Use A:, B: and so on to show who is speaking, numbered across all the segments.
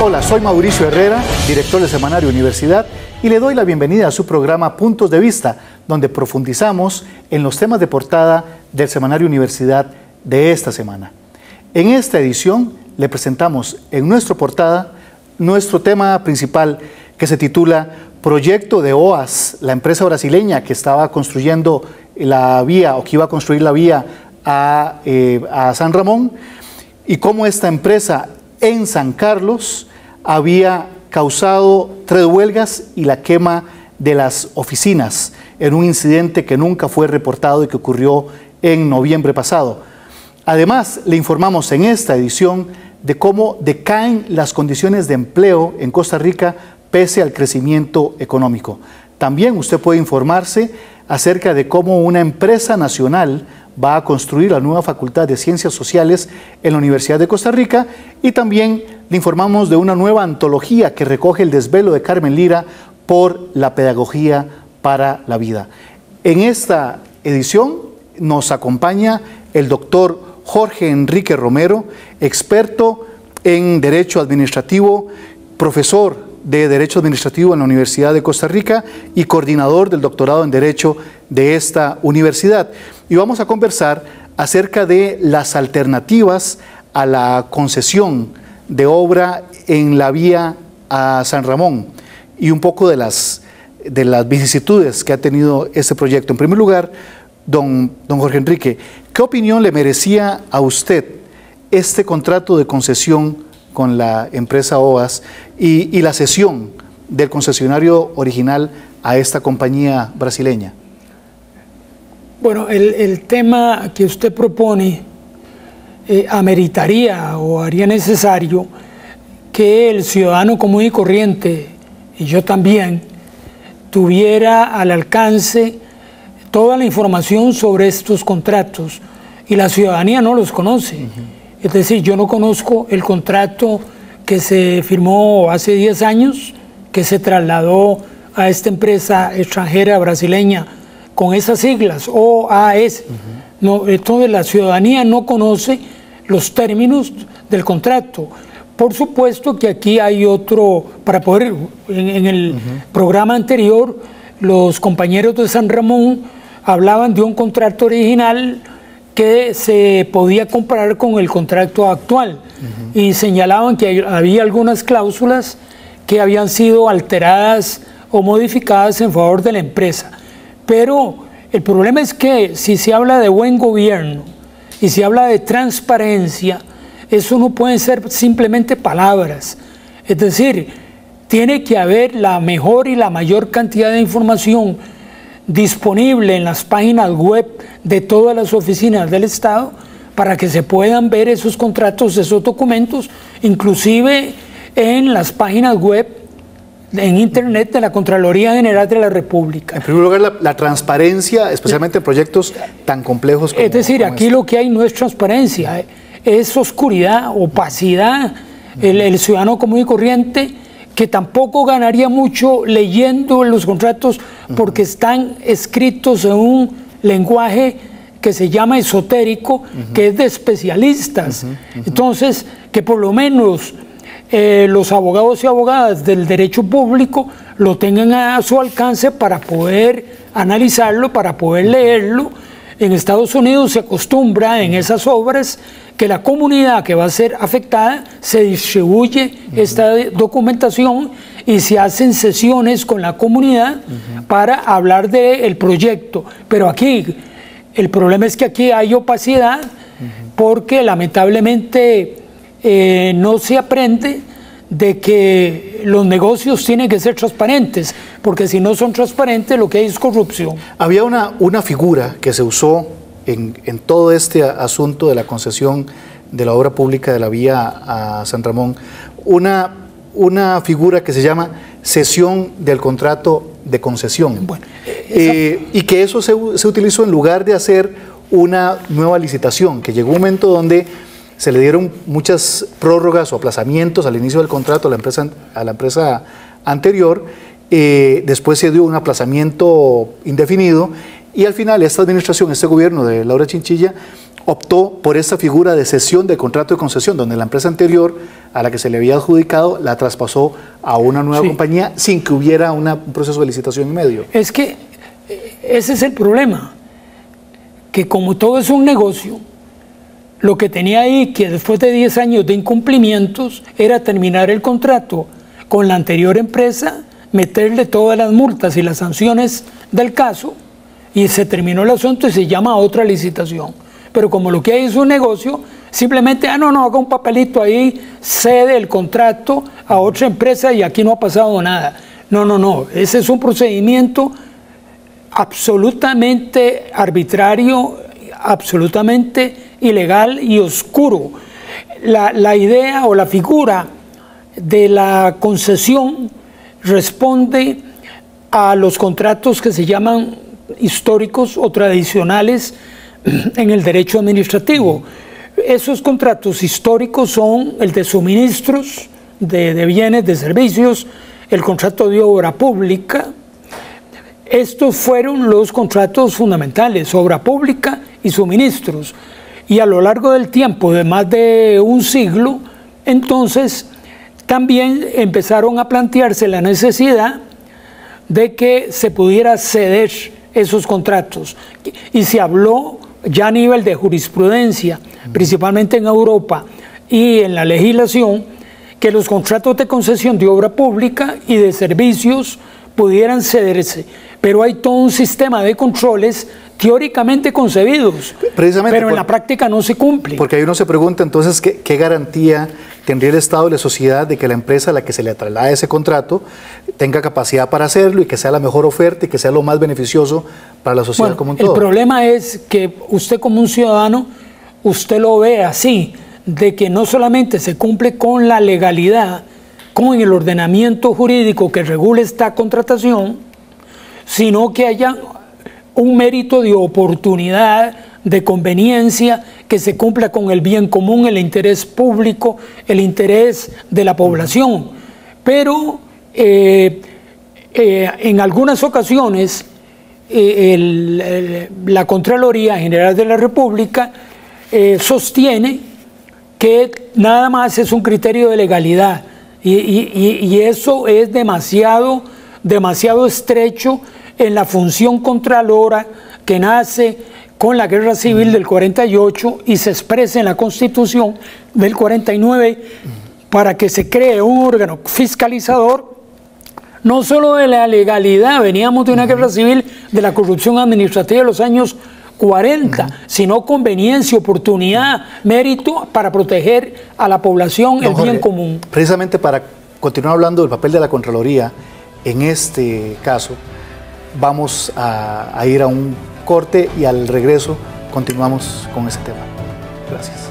A: Hola, soy Mauricio Herrera, director del Semanario Universidad, y le doy la bienvenida a su programa Puntos de Vista, donde profundizamos en los temas de portada del Semanario Universidad de esta semana. En esta edición le presentamos en nuestra portada nuestro tema principal, que se titula Proyecto de OAS, la empresa brasileña que estaba construyendo la vía o que iba a construir la vía a San Ramón, y cómo esta empresa en San Carlos había causado 3 huelgas y la quema de las oficinas en un incidente que nunca fue reportado y que ocurrió en noviembre pasado. Además, le informamos en esta edición de cómo decaen las condiciones de empleo en Costa Rica pese al crecimiento económico. También usted puede informarse acerca de cómo una empresa nacional va a construir la nueva Facultad de Ciencias Sociales en la Universidad de Costa Rica, y también le informamos de una nueva antología que recoge el desvelo de Carmen Lira por la pedagogía para la vida. En esta edición nos acompaña el doctor Jorge Enrique Romero, experto en Derecho Administrativo, profesor de Derecho Administrativo en la Universidad de Costa Rica y coordinador del doctorado en Derecho de esta universidad. Y vamos a conversar acerca de las alternativas a la concesión de obra en la vía a San Ramón y un poco de las vicisitudes que ha tenido este proyecto. En primer lugar, don Jorge Enrique, ¿qué opinión le merecía a usted este contrato de concesión con la empresa OAS y la cesión del concesionario original a esta compañía brasileña?
B: Bueno, el tema que usted propone ameritaría o haría necesario que el ciudadano común y corriente, y yo también, tuviera al alcance toda la información sobre estos contratos, y la ciudadanía no los conoce. Es decir, yo no conozco el contrato que se firmó hace 10 años, que se trasladó a esta empresa extranjera brasileña con esas siglas, OAS. No, entonces la ciudadanía no conoce los términos del contrato. Por supuesto que aquí hay otro, para poder, en el programa anterior, los compañeros de San Ramón hablaban de un contrato original que se podía comparar con el contrato actual, y señalaban que había algunas cláusulas que habían sido alteradas o modificadas en favor de la empresa. Pero el problema es que si se habla de buen gobierno y se habla de transparencia, eso no pueden ser simplemente palabras. Es decir, tiene que haber la mejor y la mayor cantidad de información disponible en las páginas web de todas las oficinas del Estado para que se puedan ver esos contratos, esos documentos, inclusive en las páginas web en Internet de la Contraloría General de la República. En primer lugar, la transparencia, especialmente en proyectos tan complejos como, es decir, aquí lo que hay no es transparencia, es oscuridad, opacidad. El ciudadano común y corriente, que tampoco ganaría mucho leyendo los contratos porque están escritos en un lenguaje que se llama esotérico, que es de especialistas. Entonces, que por lo menos los abogados y abogadas del derecho público lo tengan a su alcance para poder analizarlo, para poder leerlo. En Estados Unidos se acostumbra en esas obras que la comunidad que va a ser afectada se distribuye esta documentación y se hacen sesiones con la comunidad para hablar del proyecto. Pero aquí, el problema es que aquí hay opacidad porque lamentablemente no se aprende de que los negocios tienen que ser transparentes, porque si no son transparentes lo que hay es corrupción. Había una figura que se usó en todo este asunto de la concesión de la obra pública de la vía a San Ramón, una figura que se llama cesión del contrato de concesión. Bueno, y que eso se utilizó en lugar de hacer una nueva licitación, que llegó un momento donde se le dieron muchas prórrogas o aplazamientos al inicio del contrato a la empresa anterior, después se dio un aplazamiento indefinido, y al final esta administración, este gobierno de Laura Chinchilla,
A: optó por esta figura de cesión del contrato de concesión, donde la empresa anterior a la que se le había adjudicado la traspasó a una nueva compañía sin que hubiera un proceso de licitación en medio.
B: Es que ese es el problema, que como todo es un negocio, lo que tenía ahí, que después de 10 años de incumplimientos, era terminar el contrato con la anterior empresa, meterle todas las multas y las sanciones del caso, y se terminó el asunto y se llama a otra licitación. Pero como lo que hay es un negocio, simplemente, no, haga un papelito ahí, cede el contrato a otra empresa y aquí no ha pasado nada. No, ese es un procedimiento absolutamente arbitrario, absolutamente ilegal y oscuro. La idea o la figura de la concesión responde a los contratos que se llaman históricos o tradicionales en el derecho administrativo. Esos contratos históricos son el de suministros de bienes, de servicios, el contrato de obra pública. Estos fueron los contratos fundamentales, obra pública y suministros. Y a lo largo del tiempo, de más de un siglo, entonces también empezaron a plantearse la necesidad de que se pudiera ceder esos contratos. Y se habló ya a nivel de jurisprudencia, principalmente en Europa y en la legislación, que los contratos de concesión de obra pública y de servicios pudieran cederse. Pero hay todo un sistema de controles teóricamente concebidos, pero en la práctica no se cumple.
A: Porque ahí uno se pregunta entonces qué garantía tendría el Estado y la sociedad de que la empresa a la que se le traslade ese contrato tenga capacidad para hacerlo y que sea la mejor oferta y que sea lo más beneficioso para la sociedad como un todo.
B: El problema es que usted como un ciudadano, usted lo ve así, de que no solamente se cumple con la legalidad, con el ordenamiento jurídico que regula esta contratación, sino que haya un mérito de oportunidad, de conveniencia, que se cumpla con el bien común, el interés público, el interés de la población. Pero en algunas ocasiones la Contraloría General de la República sostiene que nada más es un criterio de legalidad y eso es demasiado estrecho en la función contralora que nace con la Guerra Civil del 48 y se expresa en la Constitución del 49 para que se cree un órgano fiscalizador no solo de la legalidad, veníamos de una guerra civil de la corrupción administrativa de los años 40, sino conveniencia, oportunidad, mérito para proteger a la población, el bien común.
A: Precisamente para continuar hablando del papel de la Contraloría, en este caso, vamos a ir a un corte y al regreso continuamos con ese tema. Gracias.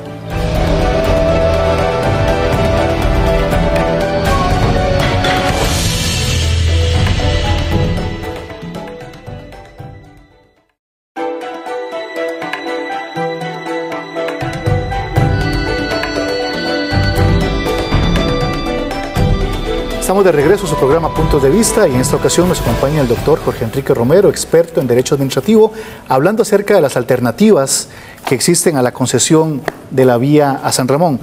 A: Estamos de regreso a su programa Puntos de Vista y en esta ocasión nos acompaña el doctor Jorge Enrique Romero, experto en Derecho Administrativo, hablando acerca de las alternativas que existen a la concesión de la vía a San Ramón.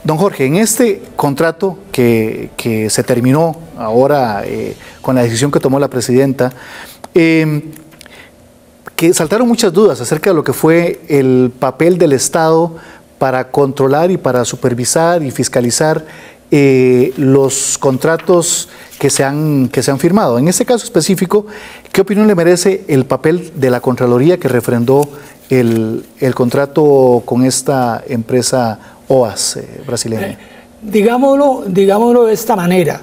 A: Don Jorge, en este contrato que se terminó ahora con la decisión que tomó la presidenta, que saltaron muchas dudas acerca de lo que fue el papel del Estado para controlar y para supervisar y fiscalizar los contratos que se han firmado. En este caso específico, ¿qué opinión le merece el papel de la Contraloría que refrendó el contrato con esta empresa OAS brasileña?
B: Digámoslo de esta manera.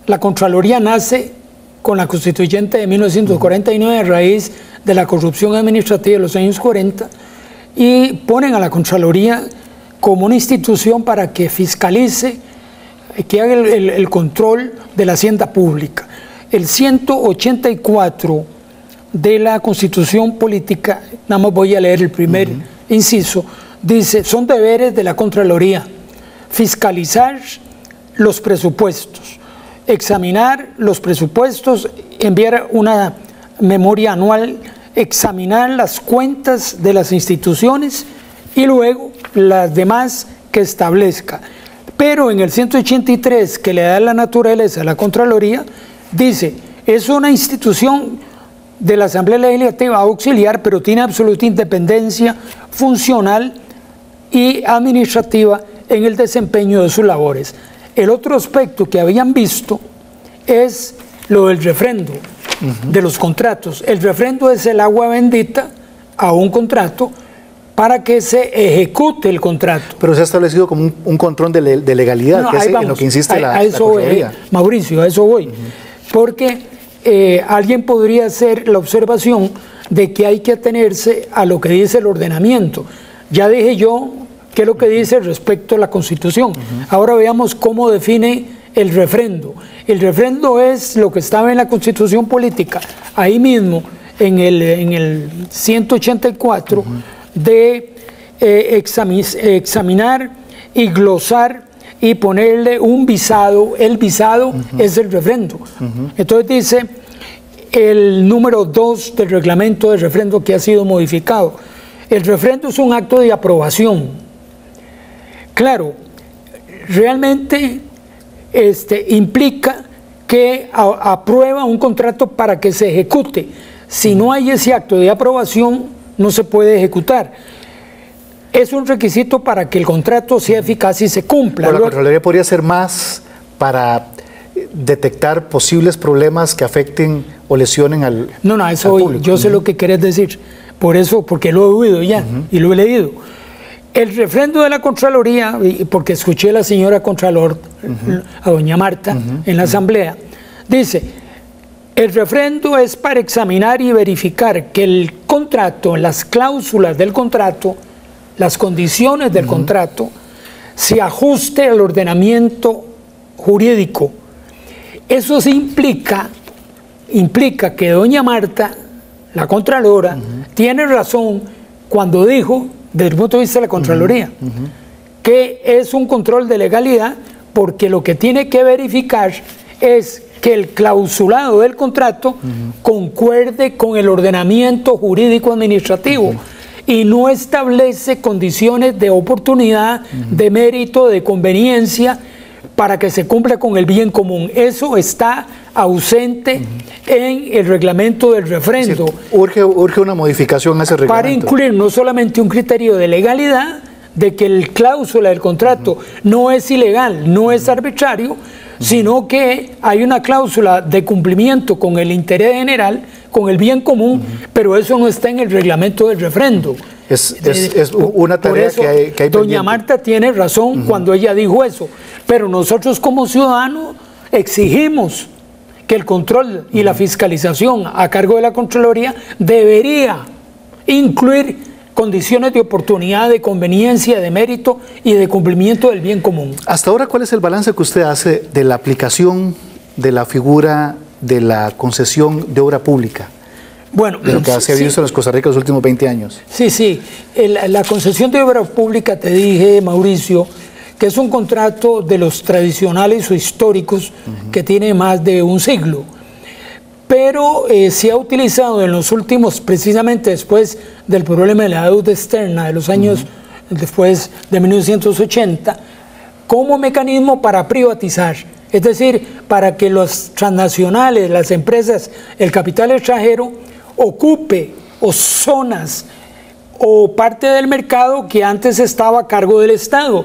B: La Contraloría nace con la Constituyente de 1949 a raíz de la corrupción administrativa de los años 40 y ponen a la Contraloría como una institución para que fiscalice, que haga el control de la hacienda pública. El 184 de la Constitución Política, nada más voy a leer el primer inciso, dice, son deberes de la Contraloría fiscalizar los presupuestos, examinar los presupuestos, enviar una memoria anual examinar las cuentas de las instituciones y luego las demás que establezca. Pero en el 183, que le da la naturaleza a la Contraloría, dice, es una institución de la Asamblea Legislativa auxiliar, pero tiene absoluta independencia funcional y administrativa en el desempeño de sus labores. El otro aspecto que habían visto es lo del refrendo de los contratos. El refrendo es el agua bendita a un contrato para que se ejecute el contrato.
A: Pero se ha establecido como un control de legalidad,
B: no,
A: que es en lo que insiste la Contraloría.
B: Mauricio, a eso voy. Porque alguien podría hacer la observación de que hay que atenerse a lo que dice el ordenamiento. Ya dije yo qué es lo que dice respecto a la Constitución. Ahora veamos cómo define el refrendo. El refrendo es lo que estaba en la Constitución Política, ahí mismo, en el 184, de examinar y glosar y ponerle un visado. El visado es el refrendo. Entonces dice el número 2 del reglamento de refrendo que ha sido modificado. El refrendo es un acto de aprobación. Claro, realmente implica que aprueba un contrato para que se ejecute. Si no hay ese acto de aprobación, no se puede ejecutar. Es un requisito para que el contrato sea eficaz y se cumpla.
A: La Contraloría podría ser más para detectar posibles problemas que afecten o lesionen al
B: No, a eso voy. Yo sé lo que querés decir. Por eso, porque lo he oído ya y lo he leído. El refrendo de la Contraloría, porque escuché a la señora Contralor, a doña Marta, en la Asamblea, dice, el refrendo es para examinar y verificar que el contrato, las cláusulas del contrato, las condiciones del contrato, se ajuste al ordenamiento jurídico. Eso sí implica que doña Marta, la Contralora, tiene razón cuando dijo, desde el punto de vista de la Contraloría, que es un control de legalidad, porque lo que tiene que verificar es que el clausulado del contrato concuerde con el ordenamiento jurídico administrativo y no establece condiciones de oportunidad, de mérito, de conveniencia para que se cumpla con el bien común. Eso está ausente en el reglamento del refrendo.
A: Sí, urge una modificación a ese reglamento.
B: Para incluir no solamente un criterio de legalidad, de que el cláusula del contrato no es ilegal, no es arbitrario, sino que hay una cláusula de cumplimiento con el interés general, con el bien común, pero eso no está en el reglamento del refrendo.
A: Es una tarea que hay
B: doña
A: pendiente.
B: Marta tiene razón cuando ella dijo eso, pero nosotros como ciudadanos exigimos que el control y la fiscalización a cargo de la Contraloría debería incluir condiciones de oportunidad, de conveniencia, de mérito y de cumplimiento del bien común.
A: Hasta ahora, ¿cuál es el balance que usted hace de la aplicación de la figura de la concesión de obra pública?
B: Bueno,
A: de lo que se ha visto en Costa Rica los últimos 20 años.
B: Sí. La concesión de obra pública, te dije, Mauricio, que es un contrato de los tradicionales o históricos que tiene más de un siglo. Pero se ha utilizado en los últimos, precisamente después del problema de la deuda externa de los años después de 1980, como mecanismo para privatizar. Es decir, para que los transnacionales, las empresas, el capital extranjero, ocupe o zonas o parte del mercado que antes estaba a cargo del Estado.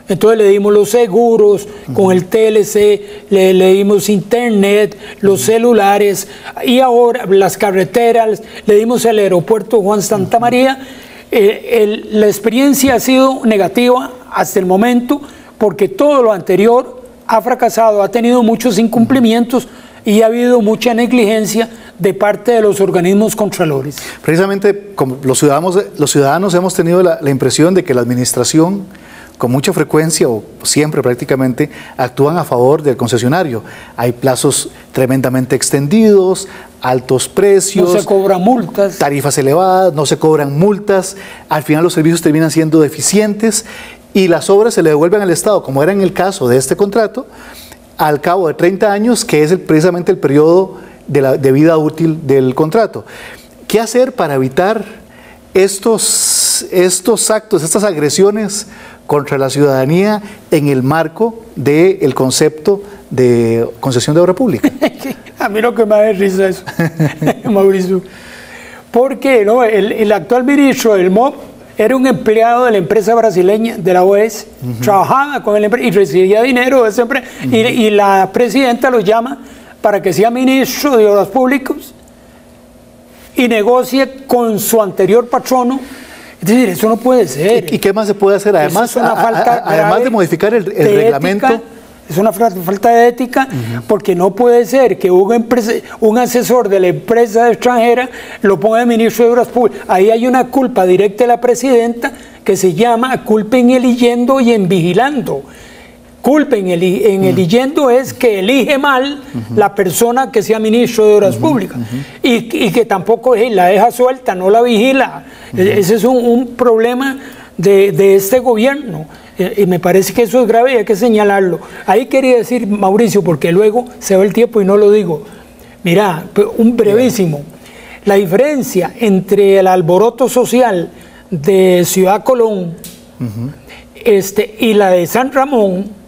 B: Entonces le dimos los seguros, con el TLC, le dimos internet, los celulares, y ahora las carreteras, le dimos el aeropuerto Juan Santa María. La experiencia ha sido negativa hasta el momento, porque todo lo anterior ha fracasado, ha tenido muchos incumplimientos y ha habido mucha negligencia de parte de los organismos contralores.
A: Precisamente, como los ciudadanos hemos tenido la impresión de que la administración, con mucha frecuencia o siempre prácticamente, actúan a favor del concesionario. Hay plazos tremendamente extendidos, altos precios,
B: no se cobran multas,
A: tarifas elevadas, no se cobran multas, al final los servicios terminan siendo deficientes y las obras se le devuelven al Estado, como era en el caso de este contrato, al cabo de 30 años, que es precisamente el periodo de vida útil del contrato. ¿qué hacer para evitar estos actos, estas agresiones contra la ciudadanía en el marco del concepto de concesión de obra pública?
B: A mí lo que me da risa es eso, Mauricio, porque ¿no? el actual ministro del MOB era un empleado de la empresa brasileña, de la OES, trabajaba con la empresa y recibía dinero de esa empresa, y la presidenta lo llama para que sea ministro de Obras Públicas y negocie con su anterior patrono. Es decir, eso no puede ser.
A: ¿Y qué más se puede hacer? Además, además de modificar el reglamento.
B: Ética, es una falta de ética, porque no puede ser que un asesor de la empresa extranjera lo ponga de ministro de Obras Públicas. Ahí hay una culpa directa de la presidenta que se llama culpa en el yendo y en vigilando. Culpa en el yendo es que elige mal la persona que sea ministro de Obras Públicas y que tampoco la deja suelta, no la vigila. Ese es un problema de este gobierno. Y me parece que eso es grave y hay que señalarlo. Ahí quería decir, Mauricio, porque luego se va el tiempo y no lo digo. Mira, un brevísimo. La diferencia entre el alboroto social de Ciudad Colón y la de San Ramón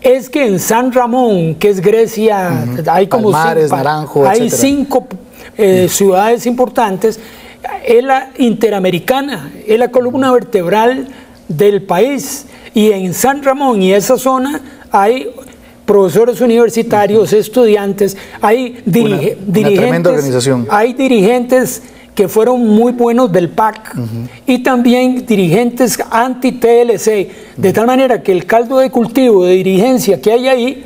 B: es que en San Ramón, que es Grecia, hay como
A: Palmares, Naranjo,
B: hay
A: etcétera.
B: 5 ciudades importantes. Es la interamericana, es la columna vertebral del país, y en San Ramón y esa zona hay profesores universitarios, estudiantes, hay dirigentes,
A: tremenda organización.
B: Hay dirigentes que fueron muy buenos del PAC y también dirigentes anti-TLC, de tal manera que el caldo de cultivo de dirigencia que hay ahí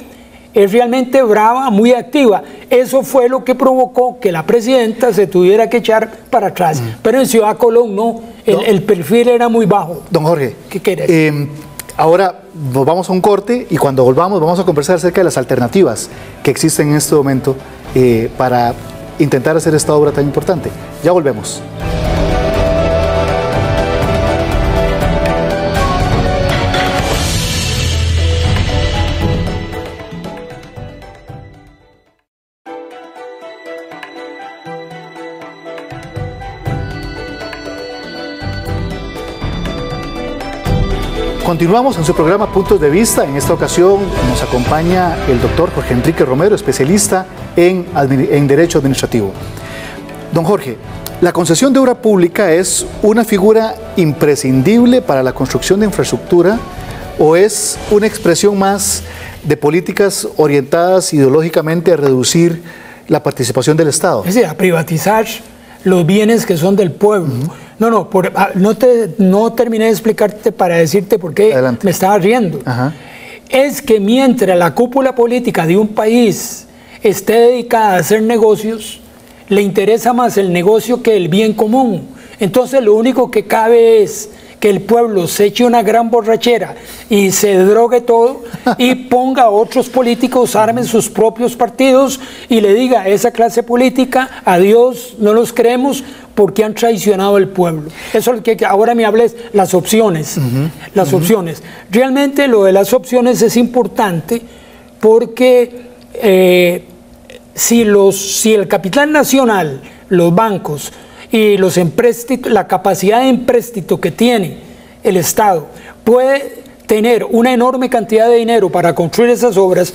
B: es realmente brava, muy activa. Eso fue lo que provocó que la presidenta se tuviera que echar para atrás. Pero en Ciudad Colón no, el perfil era muy bajo.
A: Don Jorge,
B: ¿qué quieres?
A: Ahora nos vamos a un corte y cuando volvamos vamos a conversar acerca de las alternativas que existen en este momento para intentar hacer esta obra tan importante. Ya volvemos. Continuamos en su programa Puntos de Vista. En esta ocasión nos acompaña el doctor Jorge Enrique Romero, especialista en Derecho Administrativo. Don Jorge, la concesión de obra pública es una figura imprescindible para la construcción de infraestructura o es una expresión más de políticas orientadas ideológicamente a reducir la participación del Estado?
B: Es decir, a privatizar los bienes que son del pueblo. No terminé de explicarte para decirte por qué
A: Adelante.
B: Me estaba riendo. Es que mientras la cúpula política de un país esté dedicada a hacer negocios, le interesa más el negocio que el bien común. Entonces lo único que cabe es que el pueblo se eche una gran borrachera y se drogue todo y ponga a otros políticos, armen sus propios partidos y le diga a esa clase política, adiós, no los creemos porque han traicionado al pueblo. Eso es lo que ahora me hables, las opciones. Las opciones. Realmente lo de las opciones es importante porque si el capital nacional, los bancos, y los empréstitos, la capacidad de empréstito que tiene el Estado puede tener una enorme cantidad de dinero para construir esas obras,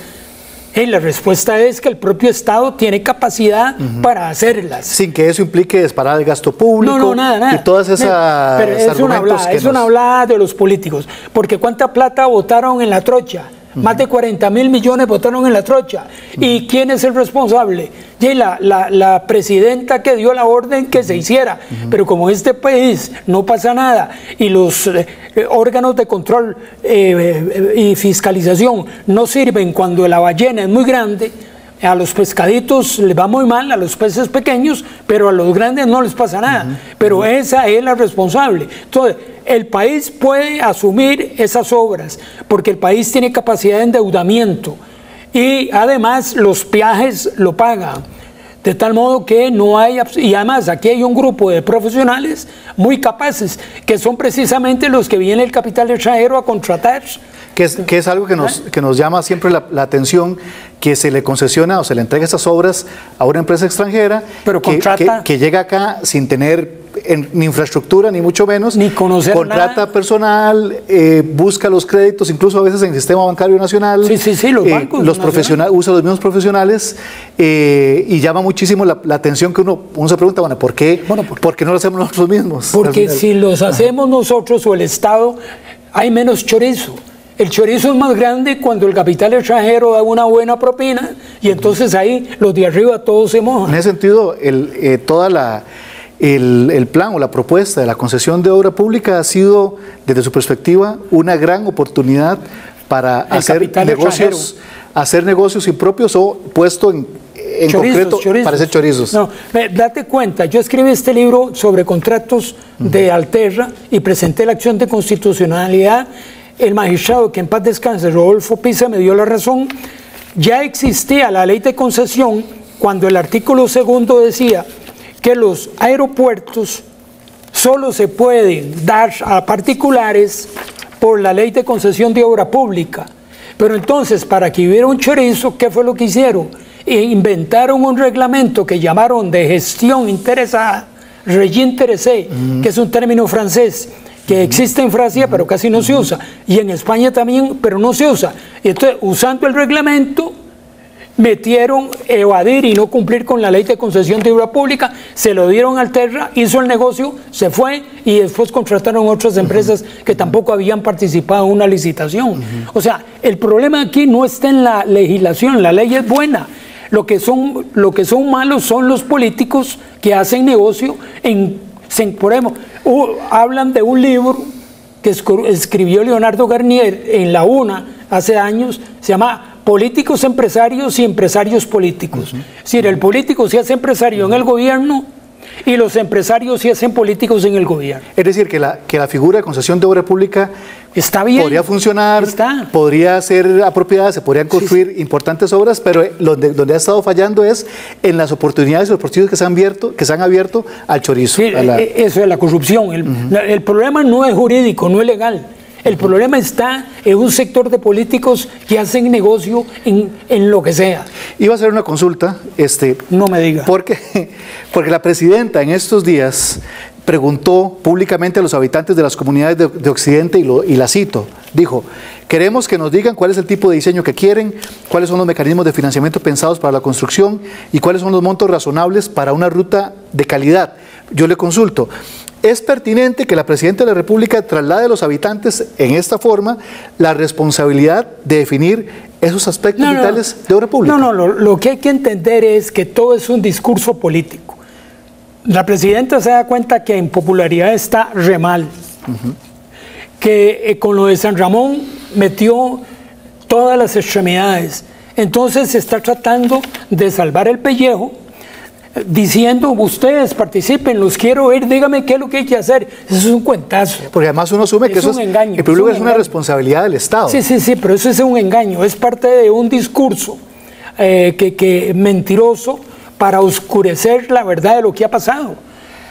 B: la respuesta es que el propio Estado tiene capacidad para hacerlas.
A: Sin que eso implique disparar el gasto público.
B: No, nada.
A: Y todas esas
B: pero es una hablada de los políticos. Porque ¿cuánta plata votaron en la trocha? Más de 40.000 millones votaron en la trocha. ¿Y quién es el responsable? La presidenta que dio la orden que se hiciera. Pero como en este país no pasa nada y los órganos de control y fiscalización no sirven cuando la ballena es muy grande, a los pescaditos les va muy mal, a los peces pequeños, pero a los grandes no les pasa nada. Pero esa es la responsable. Entonces, el país puede asumir esas obras porque el país tiene capacidad de endeudamiento y además los peajes lo pagan. De tal modo que no hay, y además aquí hay un grupo de profesionales muy capaces, que son precisamente los que viene el capital extranjero a contratar.
A: Que es algo que nos llama siempre la atención, que se le concesiona o se le entrega estas obras a una empresa extranjera,
B: pero
A: que llega acá sin tener ni infraestructura, ni mucho menos,
B: ni conocer
A: contrata
B: nada.
A: Personal, busca los créditos, incluso a veces en el sistema bancario nacional,
B: los bancos
A: los profesionales, usa los mismos profesionales, y llama muchísimo la atención que uno se pregunta, bueno, ¿por qué no lo hacemos nosotros mismos?
B: Porque si los hacemos nosotros o el Estado, hay menos chorizo. El chorizo es más grande cuando el capital extranjero da una buena propina, y entonces ahí los de arriba todos se mojan.
A: En ese sentido, el plan o la propuesta de la concesión de obra pública ha sido, desde su perspectiva, una gran oportunidad para hacer negocios impropios o puesto en concreto para hacer chorizos.
B: No, date cuenta, yo escribí este libro sobre contratos de Alterra y presenté la acción de constitucionalidad. El magistrado, que en paz descanse, Rodolfo Pisa, me dio la razón. Ya existía la ley de concesión cuando el artículo 2 decía que los aeropuertos solo se pueden dar a particulares por la ley de concesión de obra pública. Pero entonces, para que hubiera un chorizo, ¿qué fue lo que hicieron? Inventaron un reglamento que llamaron de gestión interesada, régime intéressé, que es un término francés, que existe en Francia, pero casi no se usa, y en España también, pero no se usa. Y entonces, usando el reglamento, metieron evadir y no cumplir con la ley de concesión de obra pública, se lo dieron a Alterra, hizo el negocio, se fue, y después contrataron otras empresas que tampoco habían participado en una licitación. O sea, el problema aquí no está en la legislación, la ley es buena. Lo que son malos son los políticos que hacen negocio por ejemplo, hablan de un libro que escribió Leonardo Garnier en la UNA hace años, se llama Políticos Empresarios y Empresarios Políticos. Es decir, el político se hace empresario en el gobierno y los empresarios se hacen políticos en el gobierno.
A: Es decir, que la figura de concesión de obra pública
B: está bien,
A: podría funcionar, podría ser apropiada, se podrían construir importantes obras, pero donde ha estado fallando es en las oportunidades y los proyectos que se han abierto al chorizo.
B: Sí, eso es la corrupción. El problema no es jurídico, no es legal. El problema está en un sector de políticos que hacen negocio en lo que sea.
A: Iba a hacer una consulta.
B: No me diga.
A: Porque la presidenta en estos días preguntó públicamente a los habitantes de las comunidades de Occidente, y la cito, dijo: queremos que nos digan cuál es el tipo de diseño que quieren, cuáles son los mecanismos de financiamiento pensados para la construcción y cuáles son los montos razonables para una ruta de calidad. Yo le consulto, ¿es pertinente que la Presidenta de la República traslade a los habitantes en esta forma la responsabilidad de definir esos aspectos vitales de obra pública?
B: Lo que hay que entender es que todo es un discurso político. La Presidenta se da cuenta que en popularidad está re mal, que con lo de San Ramón metió todas las extremidades. Entonces se está tratando de salvar el pellejo, diciendo: ustedes participen, los quiero oír, dígame qué es lo que hay que hacer. Eso es un cuentazo.
A: Porque además uno asume que eso es engaño. En primer lugar, es una responsabilidad del Estado.
B: Sí, pero eso es un engaño, es parte de un discurso mentiroso para oscurecer la verdad de lo que ha pasado.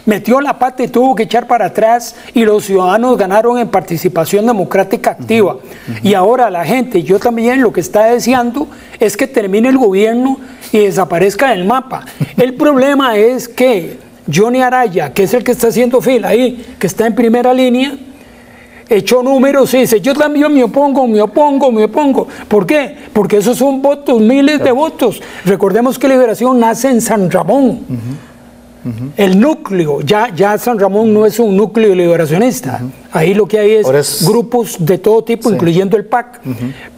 B: Metió la pata y tuvo que echar para atrás, y los ciudadanos ganaron en participación democrática activa. Y ahora la gente, yo también, lo que está deseando es que termine el gobierno y desaparezca del mapa. El problema es que Johnny Araya, que es el que está haciendo fila ahí, que está en primera línea, echó números y dice: yo también me opongo. ¿Por qué? Porque esos son votos, miles de votos. Recordemos que Liberación nace en San Ramón. El núcleo, ya San Ramón no es un núcleo liberacionista. Ahí lo que hay es grupos de todo tipo, incluyendo el PAC.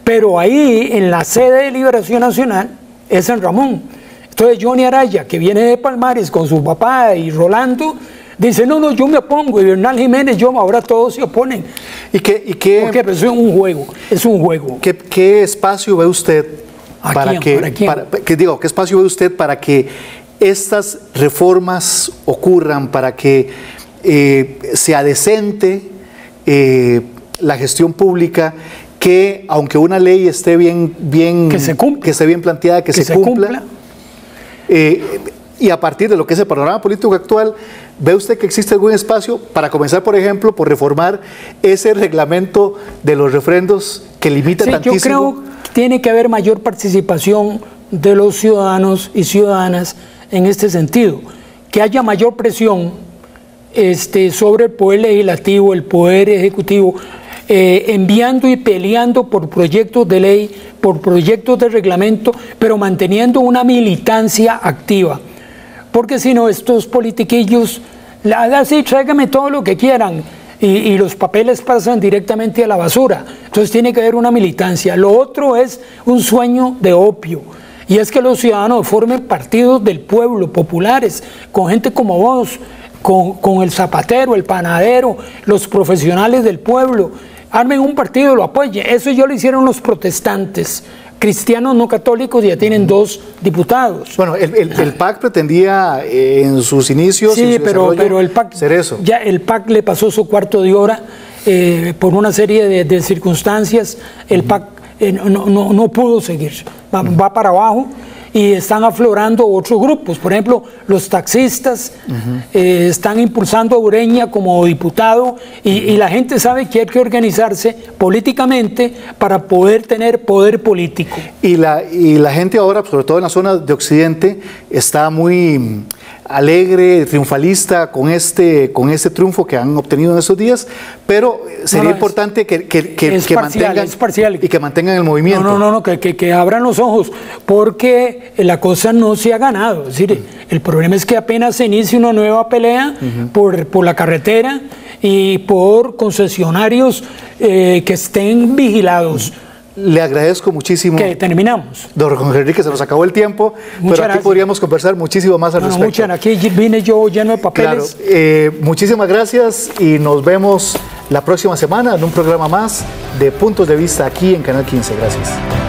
B: Pero ahí, en la sede de Liberación Nacional, es San Ramón. Entonces Johnny Araya, que viene de Palmares con su papá y Rolando, dice: no, yo me opongo. Y Bernal Jiménez, ahora todos se oponen.
A: ¿Por qué?
B: Pero eso es un juego.
A: ¿Qué espacio ve usted ¿qué espacio ve usted para que estas reformas ocurran, para que sea decente la gestión pública, que aunque una ley esté bien
B: que se cumpla,
A: que esté bien planteada, que se cumpla? y a partir de lo que es el panorama político actual, ¿ve usted que existe algún espacio para comenzar, por ejemplo, por reformar ese reglamento de los refrendos que limita tantísimo?
B: Yo creo que tiene que haber mayor participación de los ciudadanos y ciudadanas en este sentido, que haya mayor presión sobre el poder legislativo, el poder ejecutivo, enviando y peleando por proyectos de ley, por proyectos de reglamento, pero manteniendo una militancia activa. Porque si no, estos politiquillos, así, tráigame todo lo que quieran, y los papeles pasan directamente a la basura. Entonces tiene que haber una militancia. Lo otro es un sueño de opio, y es que los ciudadanos formen partidos del pueblo, populares, con gente como vos, con el zapatero, el panadero, los profesionales del pueblo. Armen un partido, lo apoyen. Eso ya lo hicieron los protestantes. Cristianos no católicos ya tienen 2 diputados.
A: Bueno, el PAC pretendía en sus inicios,
B: sí, pero el PAC,
A: ser eso.
B: Ya el PAC le pasó su cuarto de hora por una serie de circunstancias. El PAC no pudo seguir, va para abajo. Y están aflorando otros grupos, por ejemplo, los taxistas están impulsando a Ureña como diputado, y la gente sabe que hay que organizarse políticamente para poder tener poder político.
A: Y la gente ahora, sobre todo en la zona de Occidente, está muy alegre, triunfalista con este triunfo que han obtenido en estos días, pero sería importante que mantengan el movimiento.
B: Que abran los ojos, porque la cosa no se ha ganado. Es decir, el problema es que apenas se inicia una nueva pelea por la carretera y por concesionarios que estén vigilados.
A: Le agradezco muchísimo.
B: Que terminamos.
A: Don Jorge Enrique, se nos acabó el tiempo, pero aquí podríamos conversar muchísimo más al respecto.
B: Aquí vine yo lleno de papeles.
A: Claro, muchísimas gracias y nos vemos la próxima semana en un programa más de Puntos de Vista aquí en Canal 15. Gracias.